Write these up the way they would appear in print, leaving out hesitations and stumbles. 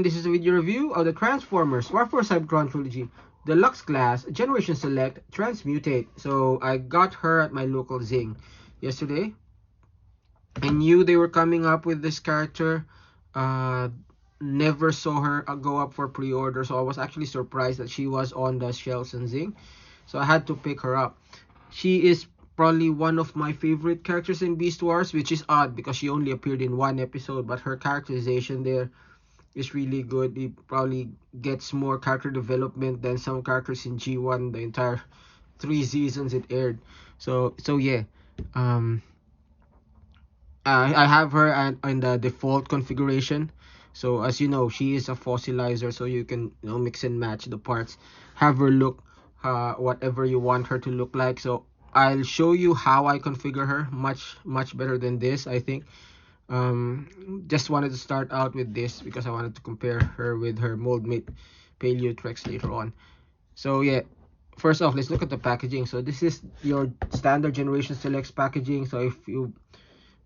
this is a video review of the Transformers War for Cybertron Trilogy Deluxe Class Generation Select Transmutate. So I got her at my local Zing yesterday. I knew they were coming up with this character. Never saw her go up for pre-order, so I was actually surprised that she was on the shelves in Zing. So I had to pick her up. She is probably one of my favorite characters in Beast Wars, which is odd because she only appeared in one episode, but her characterization there is really good. He probably gets more character development than some characters in G1 the entire 3 seasons it aired. So yeah, I have her in the default configuration. So as you know, she is a fossilizer, so you can mix and match the parts, have her look whatever you want her to look like. So I'll show you how I configure her much better than this, I think. Just wanted to start out with this because I wanted to compare her with her mold mate Paleotrex later on. So yeah, first off, let's look at the packaging. So this is your standard Generation Selects packaging. So if you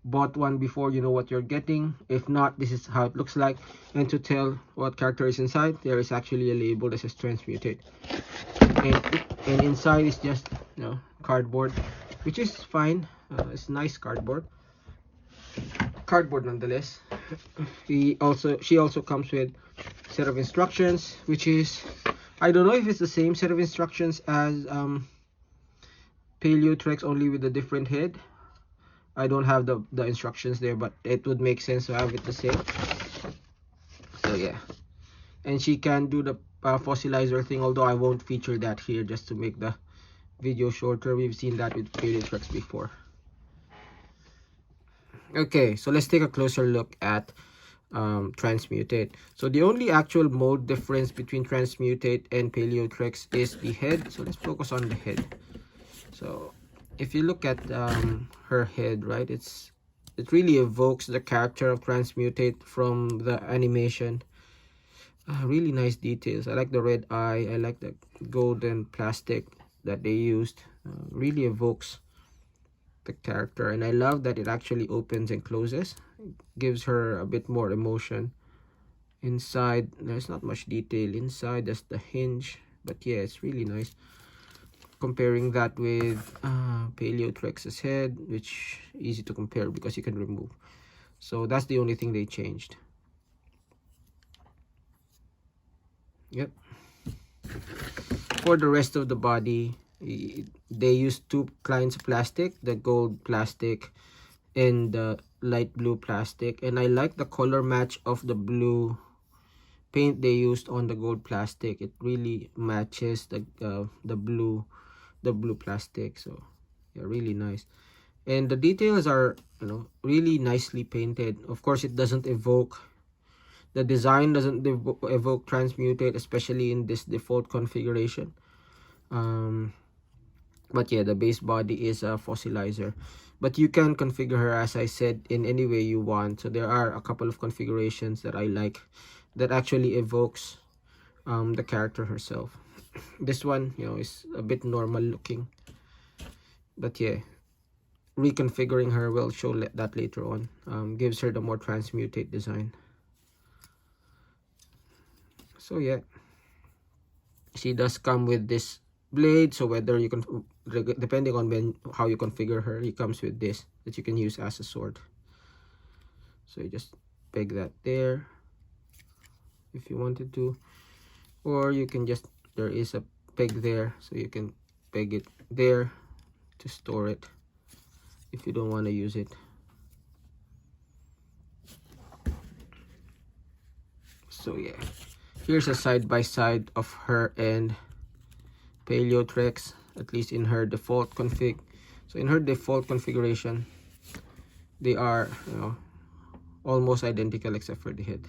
bought one before, you know what you're getting. If not, this is how it looks like. And to tell what character is inside, there is actually a label that says Transmutate, and inside is just cardboard, which is fine. It's nice cardboard nonetheless. She also comes with a set of instructions, which is, I don't know if it's the same set of instructions as Paleotrex, only with a different head. I don't have the instructions there, but it would make sense to have it the same. So yeah, and she can do the fossilizer thing, although I won't feature that here just to make the video shorter. We've seen that with Paleotrex before. Okay, so let's take a closer look at Transmutate. So the only actual mode difference between Transmutate and Paleotrex is the head. So let's focus on the head. So if you look at her head, right, it really evokes the character of Transmutate from the animation. Really nice details. I like the red eye. I like the golden plastic that they used. Really evokes the character, and I love that it actually opens and closes. It gives her a bit more emotion. Inside, there's not much detail inside. That's the hinge, but yeah, it's really nice. Comparing that with Paleotrex's head, which easy to compare because you can remove. So that's the only thing they changed. Yep. For the rest of the body, they used two kinds of plastic, the gold plastic and the light blue plastic, and I like the color match of the blue paint they used on the gold plastic. It really matches the blue plastic. So yeah, really nice, and the details are really nicely painted. Of course, it doesn't evoke, the design doesn't evoke Transmutate, especially in this default configuration. But yeah, the base body is a fossilizer, but you can configure her, as I said, in any way you want. So there are a couple of configurations that I like that actually evokes the character herself. This one, is a bit normal looking, but yeah, reconfiguring her will show that later on. Gives her the more Transmutate design. So yeah, she does come with this blade, so whether you can, depending on how you configure her, it comes with this that you can use as a sword. So you just peg that there if you wanted to, or you can just, there is a peg there, so you can peg it there to store it if you don't want to use it. So yeah, here's a side-by-side of her and Paleotrex, at least in her default config. So in her default configuration, they are almost identical except for the head.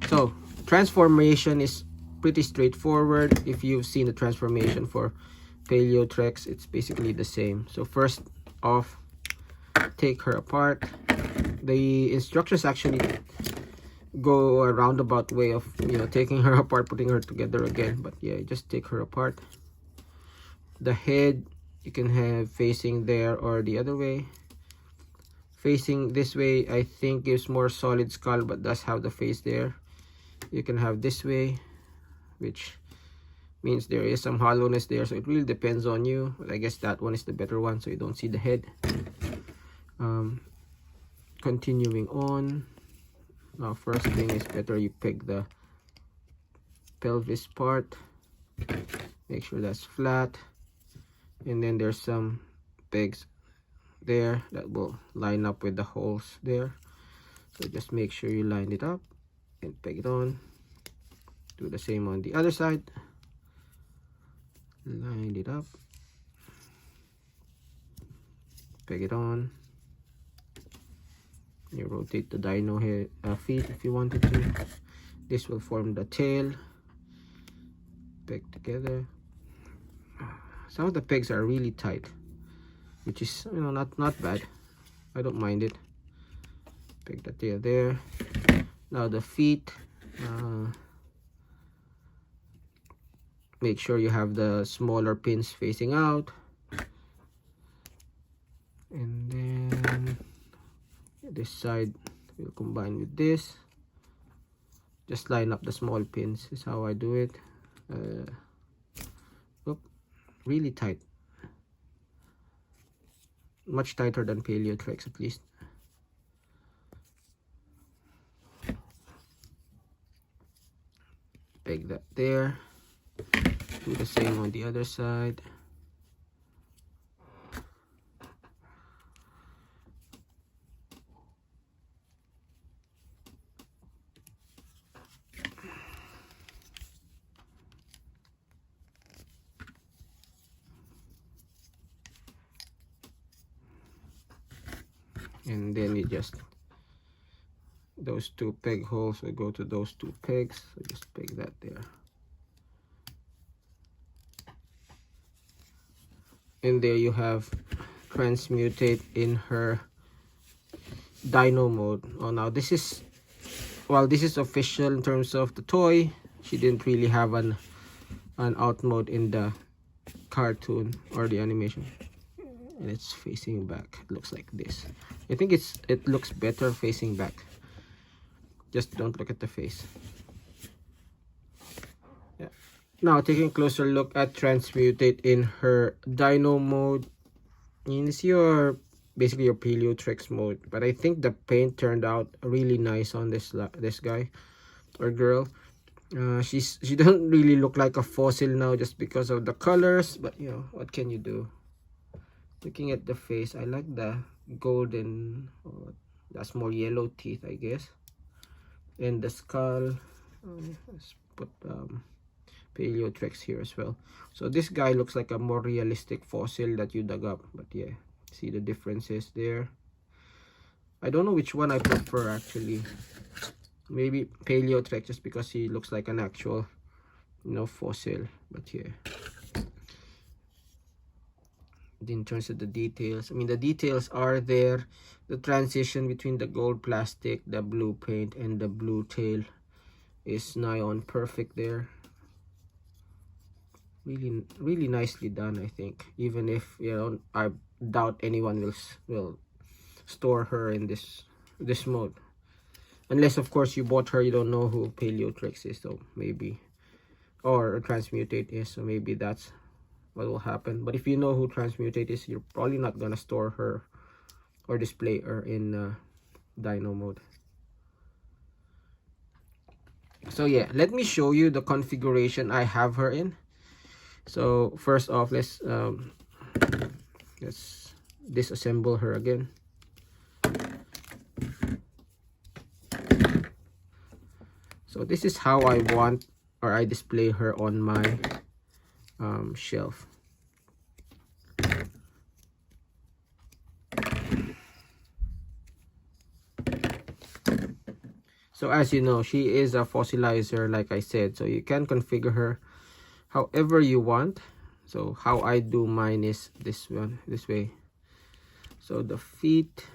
So transformation is pretty straightforward. If you've seen the transformation for Paleotrex, it's basically the same. So first off, take her apart. The instructions actually go a roundabout way of taking her apart, putting her together again, but yeah, just take her apart. The head you can have facing there or the other way. Facing this way, I think gives more solid skull, but does have the face there. You can have this way, which means there is some hollowness there, so it really depends on you. But I guess that one is the better one, so you don't see the head. Continuing on, now first thing is better you pick the pelvis part, make sure that's flat, and then there's some pegs there that will line up with the holes there, so just make sure you line it up and peg it on. Do the same on the other side, line it up, peg it on. You rotate the dino head, feet if you wanted to. This will form the tail. Peg together. Some of the pegs are really tight, which is, you know, not bad. I don't mind it. Peg the tail there. Now the feet. Make sure you have the smaller pins facing out, and then this side will combine with this. Just line up the small pins. This is how I do it. Really tight, much tighter than Paleotrex at least. Peg that there. Do the same on the other side. And then you just, those two peg holes will go to those two pegs, so just peg that there. And there you have Transmutate in her dino mode. Oh, now this is, well, this is official in terms of the toy. She didn't really have an out mode in the cartoon or the animation. And it's facing back. It looks like this. I think it looks better facing back. Just don't look at the face. Yeah. Now taking a closer look at Transmutate in her dino mode. It's basically your Paleotrex mode, but I think the paint turned out really nice on this guy or girl. She doesn't really look like a fossil now just because of the colors, but you know, what can you do? Looking at the face, I like the golden, that's more yellow teeth, I guess, and the skull. Let's put Paleotrex here as well. So this guy looks like a more realistic fossil that you dug up, but yeah, see the differences there. I don't know which one I prefer actually. Maybe Paleotrex just because he looks like an actual, you know, fossil, but yeah. In terms of the details, I mean, the details are there. The transition between the gold plastic, the blue paint, and the blue tail is nigh on perfect there. Really nicely done, I think. Even if, you know, I doubt anyone will store her in this mode, unless of course you bought her, you don't know who Paleotrex is, so maybe, or Transmutate is, so maybe that's what will happen. But if you know who Transmutate is, you're probably not gonna store her or display her in dino mode. So yeah, let me show you the configuration I have her in. So first off, let's disassemble her again. So this is how I want, or I display her on my shelf. So as you know, she is a fossilizer, like I said, so you can configure her however you want. So how I do mine is this way. So the feet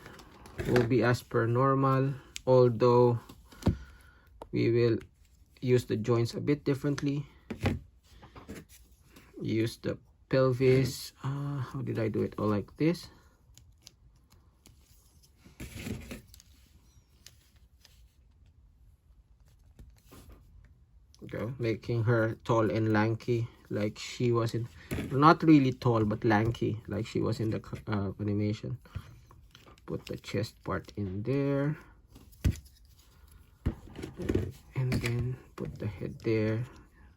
will be as per normal, although we will use the joints a bit differently. Use the pelvis, how did I do it? Oh, like this. Okay, making her tall and lanky like she was in, not really tall but lanky like she was in the animation. Put the chest part in there, and then put the head there.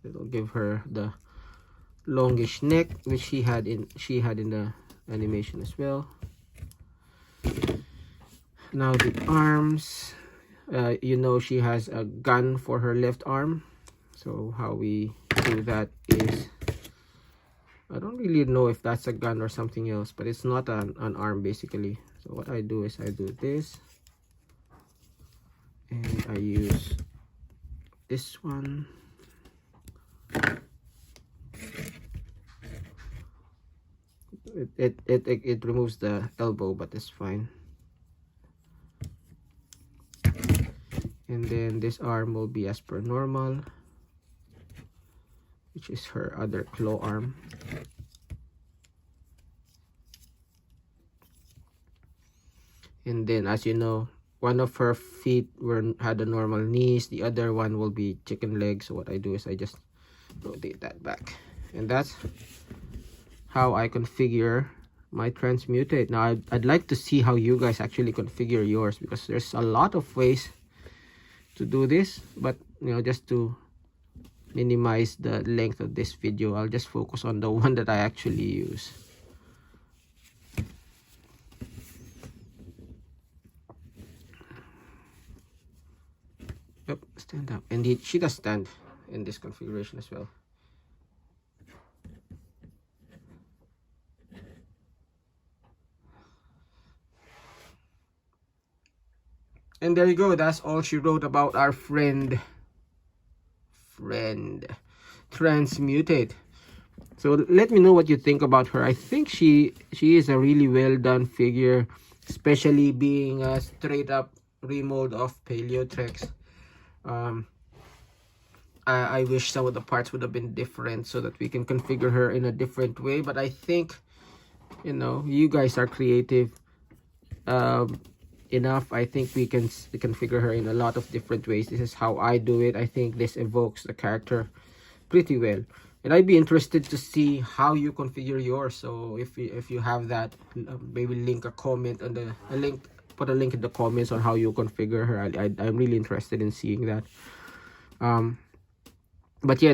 It'll give her the longish neck which she had in the animation as well. Now the arms, you know, she has a gun for her left arm. So how we do that is, I don't really know if that's a gun or something else, but it's not an arm basically. So what I do is I do this, and I use this one. It removes the elbow, but it's fine. And then this arm will be as per normal, which is her other claw arm. And then, as you know, one of her feet had a normal knees, the other one will be chicken legs. So what I do is I just rotate that back, and that's how I configure my Transmutate. Now I'd like to see how you guys actually configure yours, because there's a lot of ways to do this, but you know, just to minimize the length of this video, I'll just focus on the one that I actually use. Yep, stand up. And she does stand in this configuration as well. And there you go. That's all she wrote about our friend Transmutate. So let me know what you think about her. I think she is a really well done figure, especially being a straight up remold of Paleotrex. I wish some of the parts would have been different so that we can configure her in a different way, but I think, you know, you guys are creative enough. I think we can configure her in a lot of different ways. This is how I do it. I think this evokes the character pretty well, and I'd be interested to see how you configure yours. So if you have that, maybe link a comment on put a link in the comments on how you configure her. I'm really interested in seeing that. But yeah,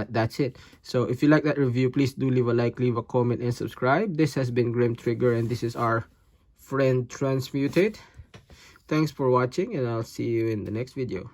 that's it. So if you like that review, please do leave a like, leave a comment, and subscribe. This has been Grimtrigger, and this is our friend Transmutate. Thanks for watching, and I'll see you in the next video.